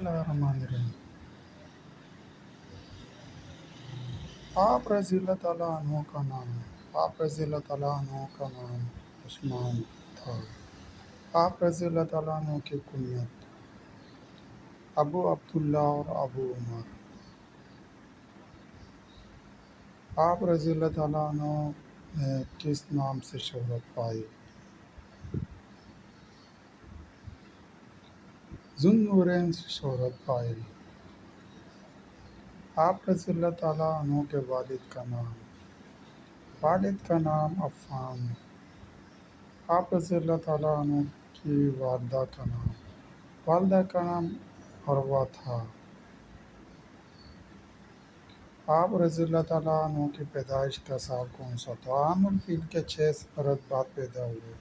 बिस्मिल्लाहिर्रहमानिर्रहीम। आप रज़ी अल्लाह तआला अन्हो का नाम आप रज़ी अल्लाह तआला अन्हो का नाम उस्मान था। आप रज़ी अल्लाह तआला अन्हो की कुनियत अबू अब्दुल्ला और अबू उमर। आप रज़ी अल्लाह तआला अन्हो ने किस नाम से शोहरत पाई? ज़ुन्नूरैन से शोहरत पाई। आप रज़ी अल्लाह तआला अन्हो के वालिद का नाम अफ़्फ़ान। आप रज़ी अल्लाह तआला अन्हो की वालिदा का नाम अरवा था। आप रज़ी अल्लाह तआला अन्हो की पैदाइश का साल कौन सा था? आमुल फ़ील के 6 बरस बाद पैदा हुए।